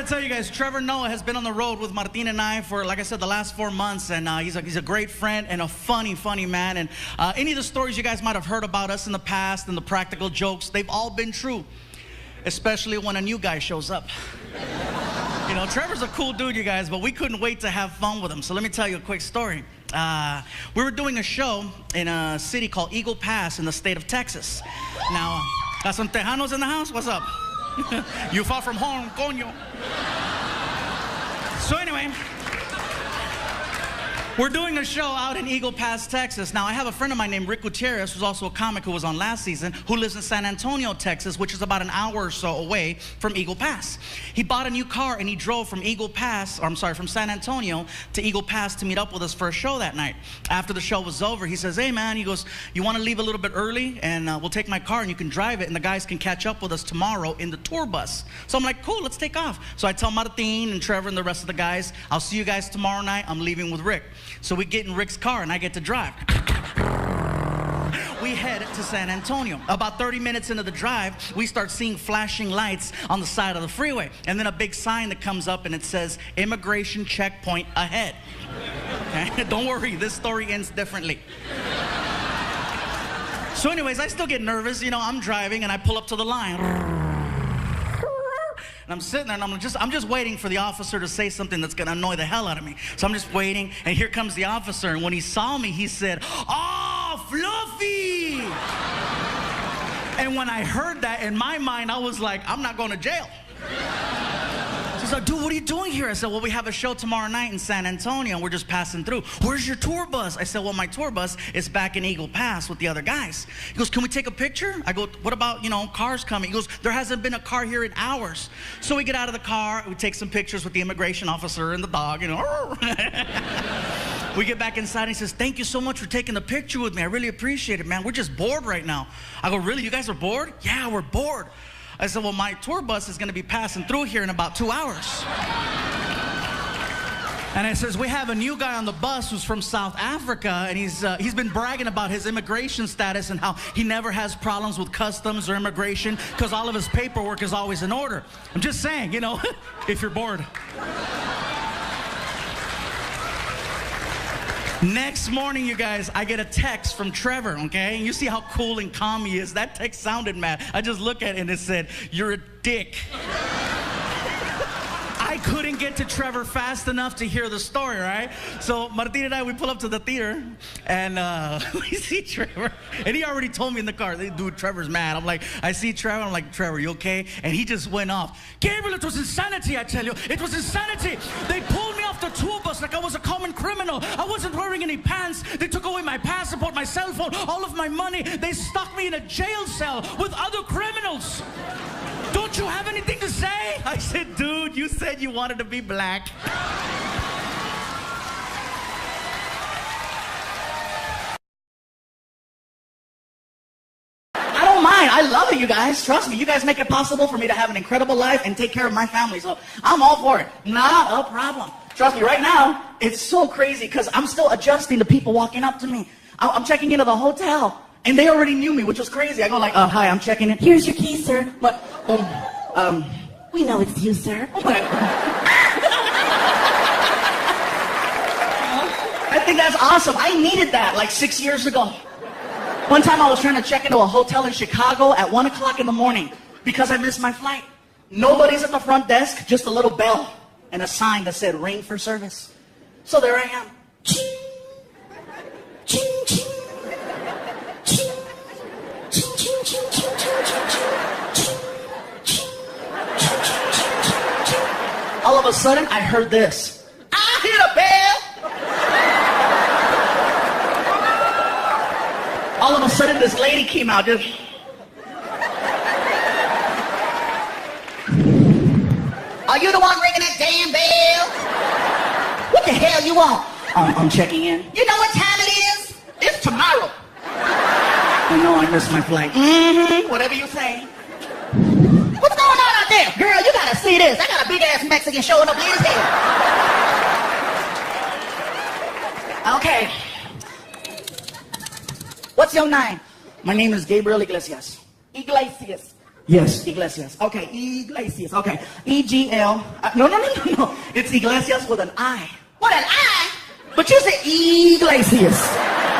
gotta tell you guys, Trevor Noah has been on the road with Martin and I for, like I said, the last 4 months, and he's a great friend and a funny man. And any of the stories you guys might have heard about us in the past and the practical jokes, they've all been true, especially when a new guy shows up. You know, Trevor's a cool dude, you guys, but we couldn't wait to have fun with him. So let me tell you a quick story. We were doing a show in a city called Eagle Pass in the state of Texas. Now, got some Tejanos in the house? What's up? You far from home, coño. So anyway, we're doing a show out in Eagle Pass, Texas. Now, I have a friend of mine named Rick Gutierrez, who's also a comic who was on last season, who lives in San Antonio, Texas, which is about an hour or so away from Eagle Pass. He bought a new car and he drove from from San Antonio to Eagle Pass to meet up with us for a show that night. After the show was over, he says, hey man, he goes, you want to leave a little bit early and we'll take my car and you can drive it and the guys can catch up with us tomorrow in the tour bus. So I'm like, cool, let's take off. So I tell Martin and Trevor and the rest of the guys, I'll see you guys tomorrow night. I'm leaving with Rick. So we get in Rick's car and I get to drive. We head to San Antonio. About 30 minutes into the drive, we start seeing flashing lights on the side of the freeway. And then a big sign that comes up and it says, immigration checkpoint ahead. Okay? Don't worry, this story ends differently. So anyways, I still get nervous. You know, I'm driving and I pull up to the line. And I'm sitting there and I'm just waiting for the officer to say something that's gonna annoy the hell out of me. So I'm just waiting, and here comes the officer, and when he saw me, he said, "Oh, Fluffy!" And when I heard that, in my mind, I was like, I'm not going to jail. He's like, dude, what are you doing here? I said, well, we have a show tomorrow night in San Antonio, and we're just passing through. Where's your tour bus? I said, well, my tour bus is back in Eagle Pass with the other guys. He goes, can we take a picture? I go, what about, you know, cars coming? He goes, there hasn't been a car here in hours. So we get out of the car, we take some pictures with the immigration officer and the dog, you know. We get back inside, and he says, thank you so much for taking the picture with me. I really appreciate it, man. We're just bored right now. I go, really? You guys are bored? Yeah, we're bored. I said, well, my tour bus is going to be passing through here in about 2 hours. And I says, we have a new guy on the bus who's from South Africa, and he's been bragging about his immigration status and how he never has problems with customs or immigration because all of his paperwork is always in order. I'm just saying, you know, if you're bored. Next morning, you guys, I get a text from Trevor, okay? And you see how cool and calm he is. That text sounded mad. I just look at it and it said, you're a dick. I couldn't get to Trevor fast enough to hear the story, right? So Martin and I, we pull up to the theater, and we see Trevor. And he already told me in the car, dude, Trevor's mad. I'm like, I see Trevor, I'm like, Trevor, you okay? And he just went off. Gabriel, it was insanity, I tell you. It was insanity. They pulled me off the tour bus like I was a common criminal. I wasn't wearing any pants. They took away my passport, my cell phone, all of my money. They stuck me in a jail cell with other criminals. Don't you have anything to say? I said, dude, you said you wanted to be black. I don't mind. I love it, you guys. Trust me. You guys make it possible for me to have an incredible life and take care of my family. So I'm all for it. Not a problem. Trust me, right now, it's so crazy because I'm still adjusting to people walking up to me. I'm checking into the hotel. And they already knew me, which was crazy. I go like, hi, I'm checking in. Here's your key, sir. But, we know it's you, sir. I think that's awesome. I needed that like 6 years ago. One time I was trying to check into a hotel in Chicago at 1 o'clock in the morning because I missed my flight. Nobody's at the front desk, just a little bell and a sign that said ring for service. So there I am. Ching, ching, ching. All of a sudden, I heard this. I hit a bell. All of a sudden, this lady came out. Just... Are you the one ringing that damn bell? What the hell you want? I'm checking in. You know what time it is? It's tomorrow. I know I missed my flight. Whatever you say. What's going on out there? Girl, you gotta see this. I got a big-ass Mexican showing up here as hell. Okay. What's your name? My name is Gabriel Iglesias. Iglesias. Yes, Iglesias. Okay, Iglesias. Okay, E-G-L. No. It's Iglesias with an I. What an I? But you say Iglesias.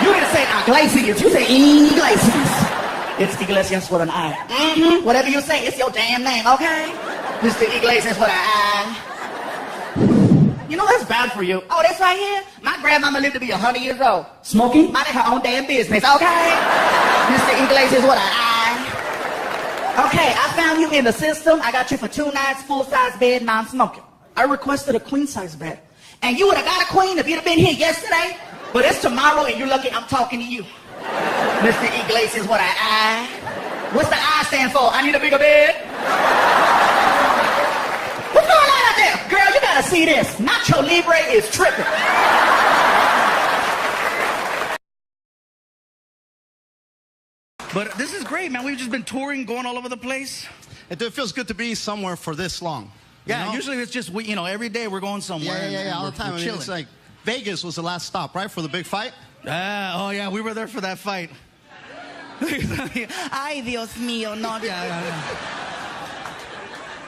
You didn't say Iglesias. You say Iglesias. It's Iglesias with an I. Mm-hmm. Whatever you say, it's your damn name, okay? Mr. Iglesias with an I. You know, that's bad for you. Oh, that's right here? My grandmama lived to be 100 years old. Smoking? Minding her own damn business, okay? Mr. Iglesias with an I. Okay, I found you in the system. I got you for 2 nights, full-size bed, non-smoking. I requested a queen-size bed. And you would have got a queen if you'd have been here yesterday. But it's tomorrow and you're lucky I'm talking to you. Mr. Iglesias, what an I. What's the I stand for? I need a bigger bed. What's going on out there? Girl, you gotta see this. Nacho Libre is tripping. But this is great, man. We've just been touring, going all over the place. It feels good to be somewhere for this long. Yeah, you know? Usually it's just, every day we're going somewhere. Yeah, all the time. I mean, it's like Vegas was the last stop, right, for the big fight? Oh, yeah, we were there for that fight. Ay, Dios mío, no.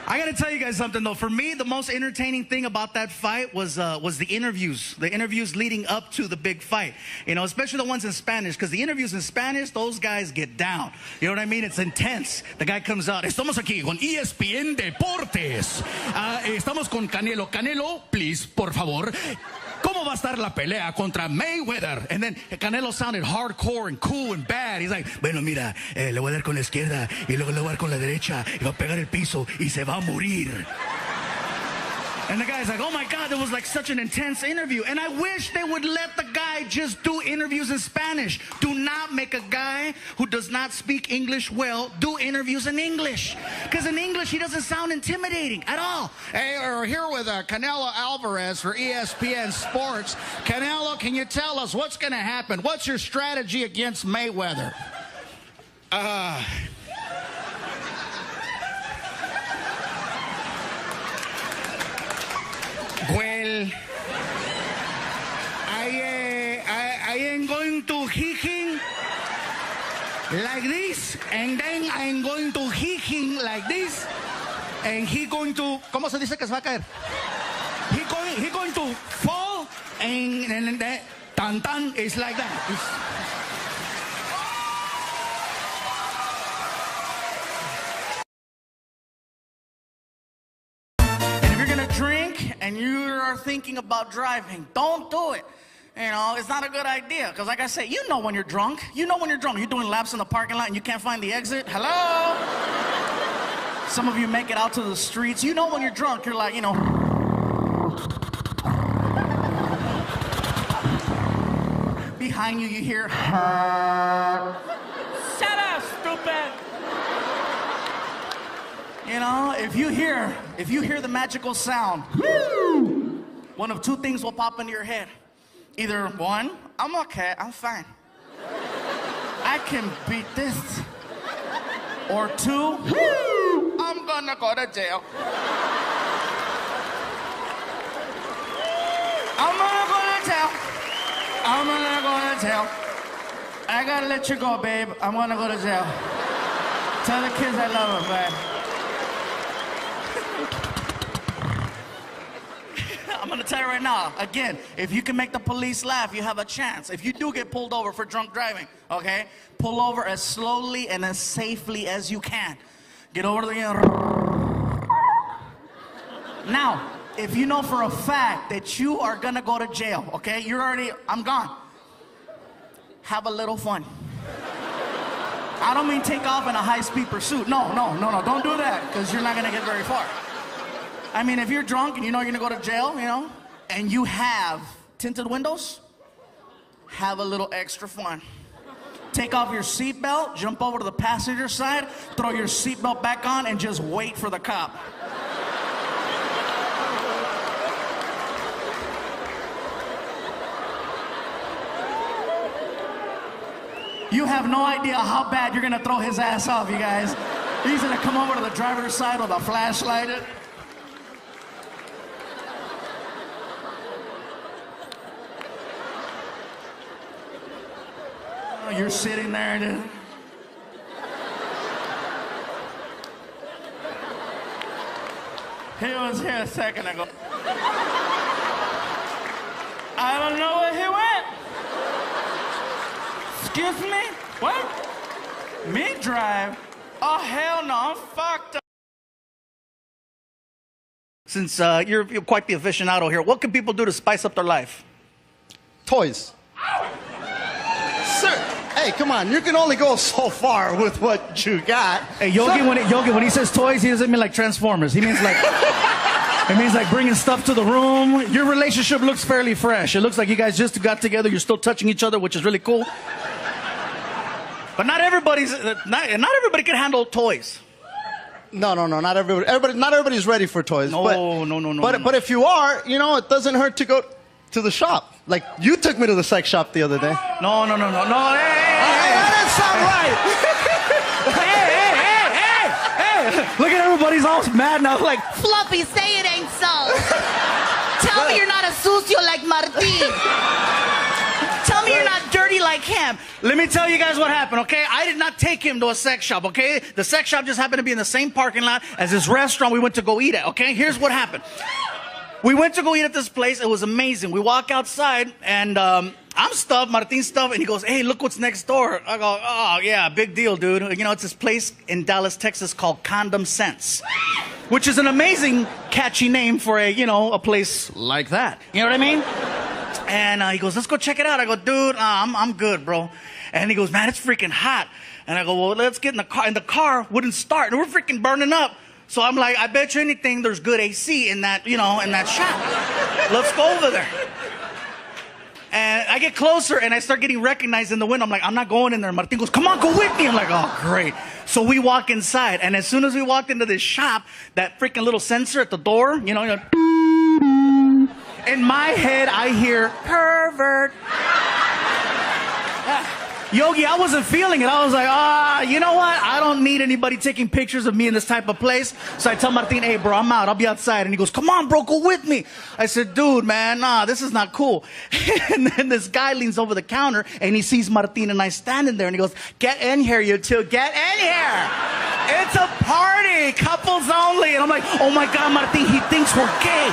I gotta tell you guys something though. For me, the most entertaining thing about that fight was the interviews. The interviews leading up to the big fight. Especially the ones in Spanish, because the interviews in Spanish, those guys get down. You know what I mean? It's intense. The guy comes out. Estamos aquí con ESPN Deportes. Estamos con Canelo. Canelo, please, por favor. ¿Cómo va a estar la pelea contra Mayweather? And then Canelo sounded hardcore and cool and bad. He's like, bueno, mira, le voy a dar con la izquierda y luego le voy a dar con la derecha y va a pegar el piso y se va a morir. And the guy's like, oh my God, that was like such an intense interview. And I wish they would let the guy just do interviews in Spanish. Do not make a guy who does not speak English well do interviews in English. Because in English, he doesn't sound intimidating at all. Hey, we're here with Canelo Alvarez for ESPN Sports. Canelo, can you tell us what's going to happen? What's your strategy against Mayweather? Well, I am going to hit him like this, and then I'm going to hit him like this, and he going to, ¿cómo se dice que se va a caer? He going to fall, and then tan tan is like that. Drink and you are thinking about driving, don't do it. It's not a good idea, because like I said, you know when you're drunk. You're doing laps in the parking lot and you can't find the exit. Hello? Some of you make it out to the streets. You know when you're drunk, you're like, behind you hear shut up, stupid. If you hear the magical sound, one of 2 things will pop into your head. Either 1, I'm okay, I'm fine. I can beat this. Or 2, I'm gonna go to jail. I'm gonna go to jail. I'm gonna go to jail. I gotta let you go, babe. I'm gonna go to jail. Tell the kids I love them, man. I'm gonna tell you right now, again, if you can make the police laugh, you have a chance. If you do get pulled over for drunk driving, okay, pull over as slowly and as safely as you can. Get over to the Now, if you know for a fact that you are gonna go to jail, okay, I'm gone. Have a little fun. I don't mean take off in a high-speed pursuit. No, don't do that, because you're not gonna get very far. I mean, if you're drunk and you know you're gonna go to jail, and you have tinted windows, have a little extra fun. Take off your seatbelt, jump over to the passenger side, throw your seatbelt back on, and just wait for the cop. You have no idea how bad you're gonna throw his ass off, you guys. He's gonna come over to the driver's side with a flashlight. You're sitting there. He was here a second ago. I don't know where he went. Excuse me? What? Me drive? Oh, hell no, I'm fucked up. Since you're quite the aficionado here, what can people do to spice up their life? Toys. Sir, hey, come on. You can only go so far with what you got. Hey, Yogi, when he says toys, he doesn't mean like Transformers. He means like it means like bringing stuff to the room. Your relationship looks fairly fresh. It looks like you guys just got together. You're still touching each other, which is really cool. But not everybody can handle toys. No, not everybody. Not everybody's ready for toys. No. But if you are, it doesn't hurt to go to the shop. Like you took me to the sex shop the other day. No. Hey, That hey. Look at everybody's all mad now. Like, Fluffy, say it ain't so. Tell me you're not a sucio like Martin. Tell me you're not dirty like him. let me tell you guys what happened, okay? I did not take him to a sex shop, okay? The sex shop just happened to be in the same parking lot as this restaurant we went to go eat at, okay? Here's what happened. We went to go eat at this place. It was amazing. We walk outside, and I'm stuffed, Martin's stuffed, and he goes, hey, look what's next door. I go, oh, yeah, big deal, dude. You know, it's this place in Dallas, Texas called Condom Sense, which is an amazing, catchy name for a place like that. You know what I mean? And he goes, let's go check it out. I go, dude, I'm good, bro. And he goes, man, it's freaking hot. And I go, well, let's get in the car. And the car wouldn't start, and we're freaking burning up. So I'm like, I bet you anything there's good AC in that, in that shop. Let's go over there. And I get closer, and I start getting recognized in the window. I'm like, I'm not going in there. Martin goes, come on, go with me. I'm like, oh, great. So we walk inside, and as soon as we walked into this shop, that freaking little sensor at the door, in my head, I hear, pervert. Yogi, I wasn't feeling it. I was like, you know what? I don't need anybody taking pictures of me in this type of place. So I tell Martin, hey, bro, I'm out. I'll be outside. And he goes, come on, bro, go with me. I said, dude, man, this is not cool. And then this guy leans over the counter, and he sees Martin and I standing there, and he goes, get in here, you two. Get in here. It's a party. Couples only. And I'm like, oh, my God, Martin, he thinks we're gay.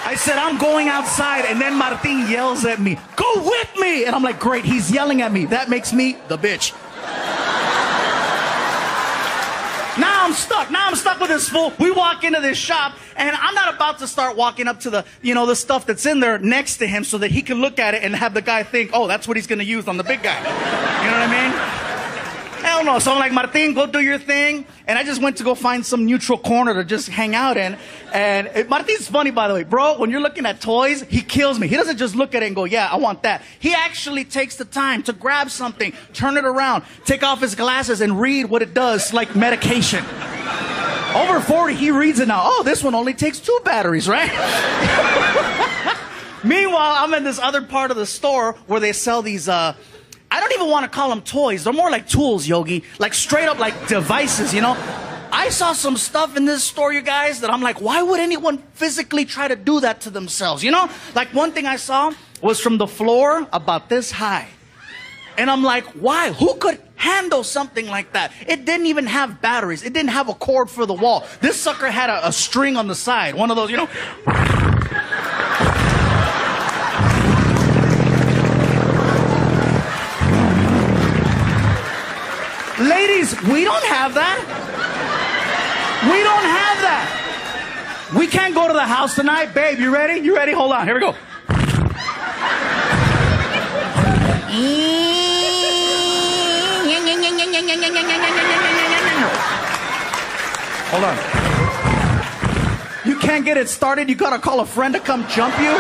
I said, I'm going outside, and then Martin yells at me, go with me! And I'm like, great, he's yelling at me. That makes me the bitch. Now I'm stuck with this fool. We walk into this shop, and I'm not about to start walking up to the, the stuff that's in there next to him so that he can look at it and have the guy think, oh, that's what he's going to use on the big guy. You know what I mean? Hell no. So I'm like, Martin, go do your thing. And I just went to go find some neutral corner to just hang out in. And Martin's funny, by the way. Bro, when you're looking at toys, he kills me. He doesn't just look at it and go, yeah, I want that. He actually takes the time to grab something, turn it around, take off his glasses, and read what it does, like medication. Over 40, he reads it now. Oh, this one only takes 2 batteries, right? Meanwhile, I'm in this other part of the store where they sell these, I don't even want to call them toys. They're more like tools, Yogi. Like straight up like devices, I saw some stuff in this store, you guys, that I'm like, why would anyone physically try to do that to themselves? Like one thing I saw was from the floor about this high. And I'm like, why? Who could handle something like that? It didn't even have batteries. It didn't have a cord for the wall. This sucker had a string on the side. One of those, Ladies, we don't have that. We don't have that. We can't go to the house tonight. Babe, you ready? You ready? Hold on. Here we go. Hold on. You can't get it started. You gotta call a friend to come jump you.